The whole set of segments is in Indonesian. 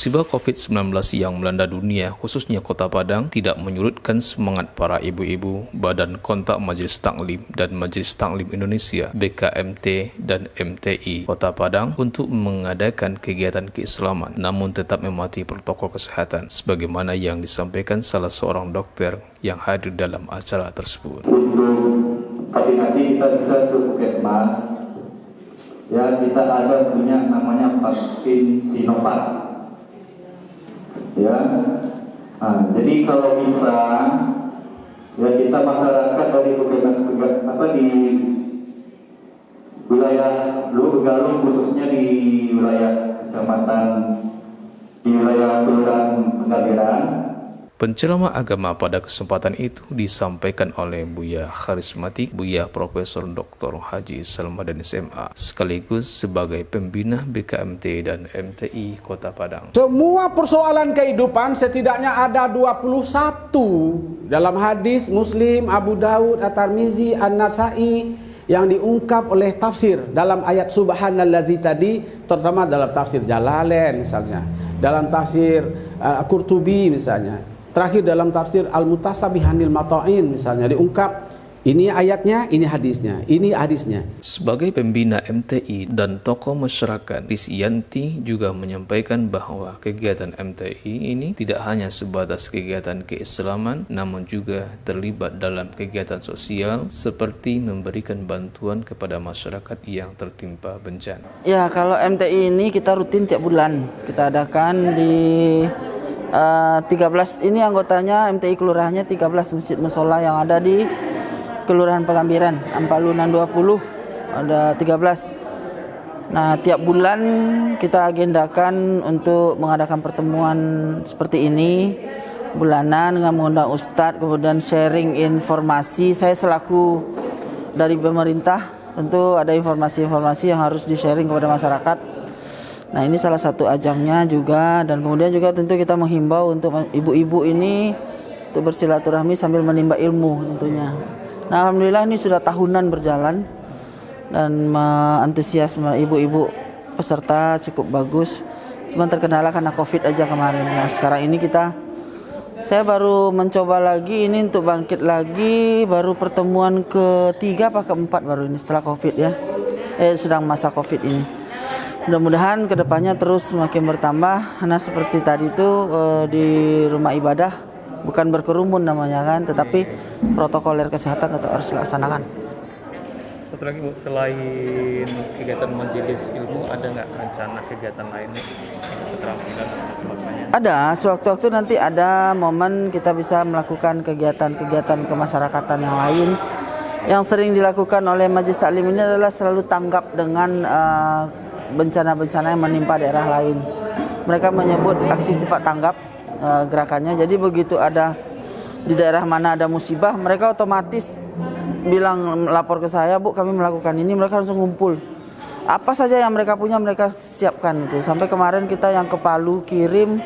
Musibah COVID-19 yang melanda dunia, khususnya Kota Padang, tidak menyurutkan semangat para ibu-ibu, Badan Kontak Majelis Taklim dan Majelis Taklim Indonesia, BKMT dan MTI Kota Padang untuk mengadakan kegiatan keislaman, namun tetap mematuhi protokol kesehatan, sebagaimana yang disampaikan salah seorang dokter yang hadir dalam acara tersebut. Untuk vaksinasi kita bisa ke Puskesmas, ya kita ada punya namanya vaksin Sinovac. Ya, jadi kalau bisa ya kita masyarakat dari di wilayah Galung khususnya di wilayah kecamatan di wilayah Kelurahan Penggaberan. Penceramah agama pada kesempatan itu disampaikan oleh Buya Karismatik, Buya Profesor Dr. Haji Salmadan SMA, sekaligus sebagai pembina BKMT dan MTI Kota Padang. Semua persoalan kehidupan setidaknya ada 21 dalam hadis Muslim, Abu Daud, At-Tirmizi, An-Nasa'i yang diungkap oleh tafsir dalam ayat Subhanallazi tadi, terutama dalam tafsir Jalalain misalnya, dalam tafsir Qurtubi misalnya. Terakhir dalam tafsir Al-Mutasabihanil Mata'in misalnya diungkap ini ayatnya, ini hadisnya, ini hadisnya. Sebagai pembina MTI dan tokoh masyarakat, Risyanti juga menyampaikan bahwa kegiatan MTI ini tidak hanya sebatas kegiatan keislaman, namun juga terlibat dalam kegiatan sosial seperti memberikan bantuan kepada masyarakat yang tertimpa bencana. Ya, kalau MTI ini kita rutin tiap bulan. Kita adakan di 13 ini anggotanya MTI kelurahannya 13 masjid musola yang ada di Kelurahan Pengambiran, Ampalunan 20 ada 13. Nah, tiap bulan kita agendakan untuk mengadakan pertemuan seperti ini bulanan dengan mengundang ustadz, kemudian sharing informasi. Saya selaku dari pemerintah tentu ada informasi-informasi yang harus di-sharing kepada masyarakat. Nah, ini salah satu ajangnya juga, dan kemudian juga tentu kita menghimbau untuk ibu-ibu ini untuk bersilaturahmi sambil menimba ilmu tentunya. Nah, alhamdulillah ini sudah tahunan berjalan dan antusiasme ibu-ibu peserta cukup bagus. Cuma terkendala karena Covid aja kemarin. Nah, sekarang ini saya baru mencoba lagi ini untuk bangkit lagi, baru pertemuan ketiga apa keempat baru ini setelah Covid ya. Sedang masa Covid ini. Mudah-mudahan kedepannya terus semakin bertambah. Karena seperti tadi itu di rumah ibadah bukan berkerumun namanya kan, tetapi protokoler kesehatan tetap harus dilaksanakan. Satu lagi Bu, selain kegiatan majelis ilmu, ada nggak rencana kegiatan lainnya, keterampilan atau sebagainya? Ada, sewaktu-waktu nanti ada momen kita bisa melakukan kegiatan-kegiatan kemasyarakatan yang lain. Yang sering dilakukan oleh Majelis Taklim ini adalah selalu tanggap dengan bencana-bencana yang menimpa daerah lain. Mereka menyebut aksi cepat tanggap gerakannya. Jadi begitu ada di daerah mana ada musibah, mereka otomatis bilang lapor ke saya, Bu, kami melakukan ini. Mereka langsung ngumpul. Apa saja yang mereka punya mereka siapkan itu. Sampai kemarin kita yang ke Palu kirim,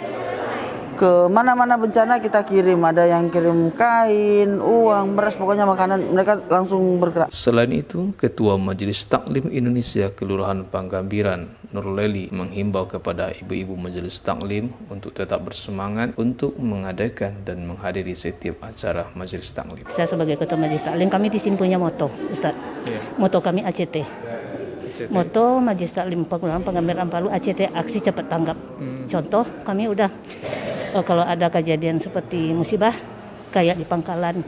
ke mana-mana bencana kita kirim. Ada yang kirim kain, uang, beras, pokoknya makanan. Mereka langsung bergerak. Selain itu, Ketua Majelis Taklim Indonesia Kelurahan Panggambiran, Nurleli, menghimbau kepada ibu-ibu Majelis Taklim untuk tetap bersemangat untuk mengadakan dan menghadiri setiap acara Majelis Taklim. Saya sebagai Ketua Majelis Taklim, kami di sini punya moto, Ustaz. Moto kami ACT. Moto Majelis Taklim Kelurahan Panggambiran Palu ACT, aksi cepat tanggap. Contoh, kami udah kalau ada kejadian seperti musibah kayak di Pangkalan,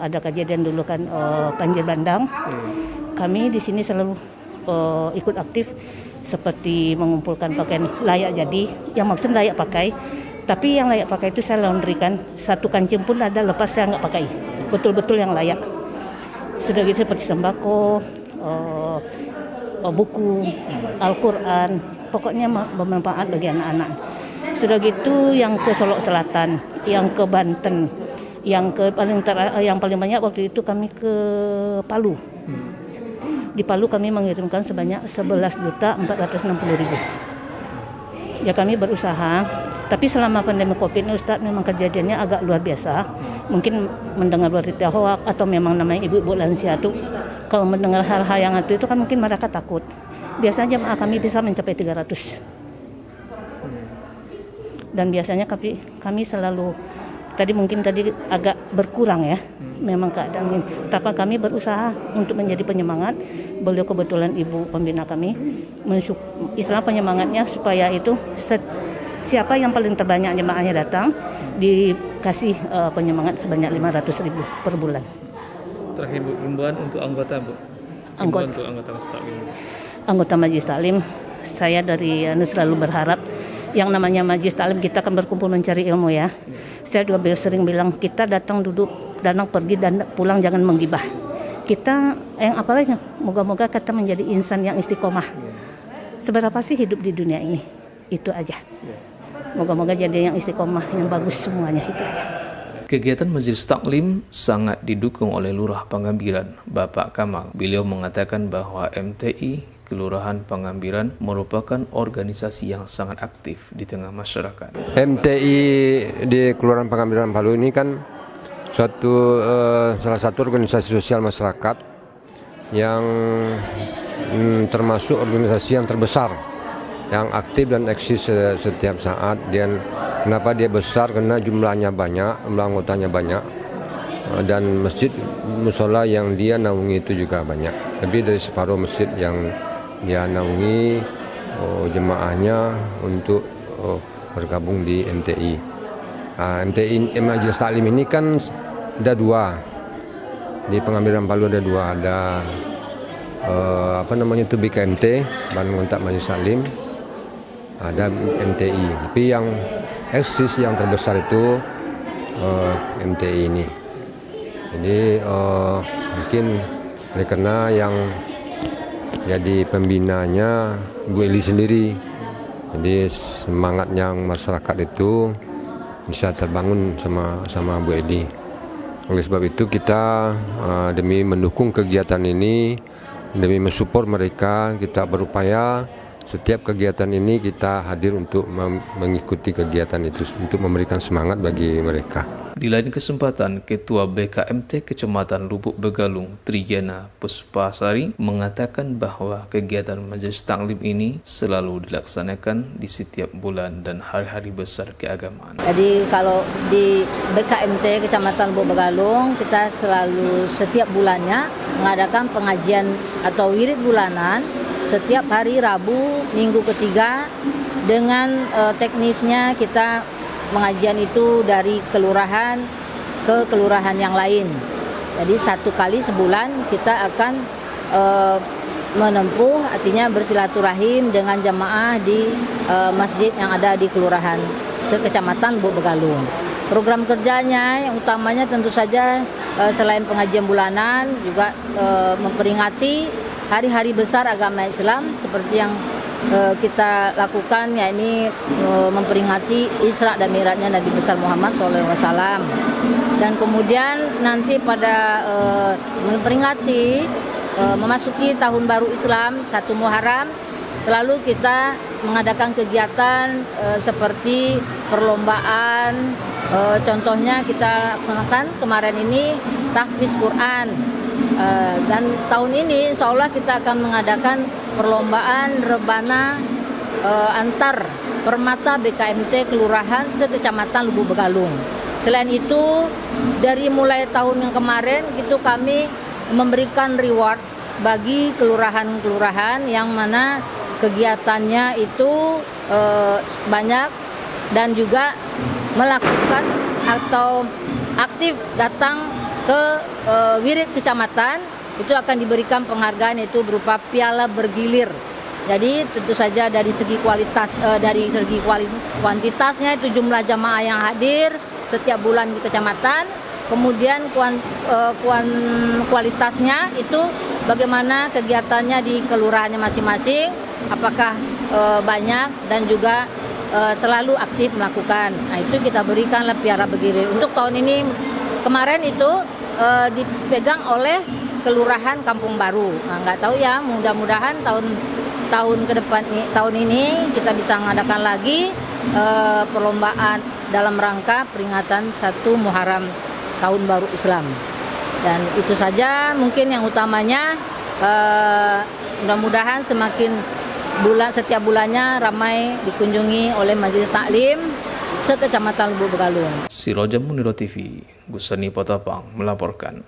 ada kejadian dulu kan banjir bandang, kami di sini selalu ikut aktif seperti mengumpulkan pakaian layak jadi, yang maksud layak pakai, tapi yang layak pakai itu saya laundrykan, satu kancing pun ada lepas saya nggak pakai, betul-betul yang layak. Sudah gitu seperti sembako, buku, Al-Quran, pokoknya bermanfaat bagi anak-anak. Sudah gitu yang ke Solok Selatan, yang ke Banten, yang paling banyak waktu itu kami ke Palu. Di Palu kami mengirimkan sebanyak 11.460.000. Ya, kami berusaha, tapi selama pandemi Covid ini Ustaz memang kejadiannya agak luar biasa. Mungkin mendengar berita hoak atau memang namanya ibu-ibu lansia itu kalau mendengar hal-hal yang itu kan mungkin mereka takut. Biasanya jemaah kami bisa mencapai 300. Dan biasanya kami selalu tadi agak berkurang ya, memang keadaan ini. Tapi kami berusaha untuk menjadi penyemangat. Beliau kebetulan ibu pembina kami, istilah penyemangatnya supaya itu siapa yang paling terbanyak jemaahnya datang dikasih penyemangat sebanyak 500.000 per bulan. Terakhir Bu, himbauan untuk anggota Bu. Himbauan untuk anggota Majelis Taklim. Anggota Majelis Taklim, saya dari selalu berharap yang namanya Majelis Taklim kita akan berkumpul mencari ilmu ya. Saya juga sering bilang kita datang duduk, datang pergi dan pulang jangan menggibah. Kita yang apalagi moga-moga kita menjadi insan yang istiqomah. Seberapa sih hidup di dunia ini? Itu aja. Moga-moga jadi yang istiqomah, yang bagus semuanya, itu aja. Kegiatan Majelis Taklim sangat didukung oleh Lurah Pangambiran, Bapak Kamal. Beliau mengatakan bahwa MTI Kelurahan Pangambiran merupakan organisasi yang sangat aktif di tengah masyarakat. MTI di Kelurahan Pangambiran Palu ini kan salah satu organisasi sosial masyarakat yang termasuk organisasi yang terbesar, yang aktif dan eksis setiap saat. Dan kenapa dia besar? Karena jumlah anggotanya banyak, dan masjid musola yang dia naungi itu juga banyak. Lebih dari separuh masjid yang dia naungi jemaahnya untuk bergabung di MTI. MTI Majelis Taklim ini kan ada dua di Pangambiran Palu, ada dua, ada itu BKMT, Badan Kontak Majelis Taklim, ada MTI. Tapi yang eksis yang terbesar itu MTI ini. Jadi mungkin karena yang jadi pembinanya Bu Eli sendiri, jadi semangatnya masyarakat itu bisa terbangun sama Bu Eli. Oleh sebab itu kita demi mendukung kegiatan ini, demi mensupport mereka, kita berupaya setiap kegiatan ini kita hadir untuk mengikuti kegiatan itu, untuk memberikan semangat bagi mereka. Di lain kesempatan, Ketua BKMT Kecamatan Lubuk Begalung, Trigena Puspasari, mengatakan bahwa kegiatan Majelis Taklim ini selalu dilaksanakan di setiap bulan dan hari-hari besar keagamaan. Jadi kalau di BKMT Kecamatan Lubuk Begalung, kita selalu setiap bulannya mengadakan pengajian atau wirid bulanan setiap hari Rabu minggu ketiga, dengan teknisnya kita pengajian itu dari kelurahan ke kelurahan yang lain. Jadi satu kali sebulan kita akan menempuh, artinya bersilaturahim dengan jamaah di masjid yang ada di kelurahan sekecamatan Lubuk Begalung. Program kerjanya yang utamanya tentu saja selain pengajian bulanan juga memperingati hari-hari besar agama Islam seperti yang kita lakukan, yakni memperingati Isra dan Mi'rajnya Nabi besar Muhammad SAW. Dan kemudian nanti pada memperingati memasuki tahun baru Islam 1 Muharram, selalu kita mengadakan kegiatan seperti perlombaan. Contohnya kita laksanakan kemarin ini tahfiz Quran. Dan tahun ini insya Allah kita akan mengadakan perlombaan rebana antar permata BKMT Kelurahan sekecamatan Lubuk Begalung. Selain itu, dari mulai tahun yang kemarin itu kami memberikan reward bagi kelurahan-kelurahan yang mana kegiatannya itu banyak dan juga melakukan atau aktif datang ke wirid kecamatan, itu akan diberikan penghargaan, yaitu berupa piala bergilir. Jadi tentu saja dari segi kualitas, kuantitasnya itu jumlah jamaah yang hadir setiap bulan di kecamatan, kemudian kualitasnya itu bagaimana kegiatannya di kelurahannya masing-masing, apakah banyak dan juga selalu aktif melakukan. Nah, itu kita berikanlah piala bergilir. Untuk tahun ini kemarin itu dipegang oleh Kelurahan Kampung Baru. Nah, nggak tahu ya, mudah-mudahan tahun ke depan tahun ini kita bisa mengadakan lagi perlombaan dalam rangka peringatan 1 Muharram Tahun Baru Islam. Dan itu saja mungkin yang utamanya, mudah-mudahan semakin setiap bulannya ramai dikunjungi oleh Majelis Taklim sekecamatan Lubuk Begalung. Siroja Muniro TV, Gusani Potapang melaporkan.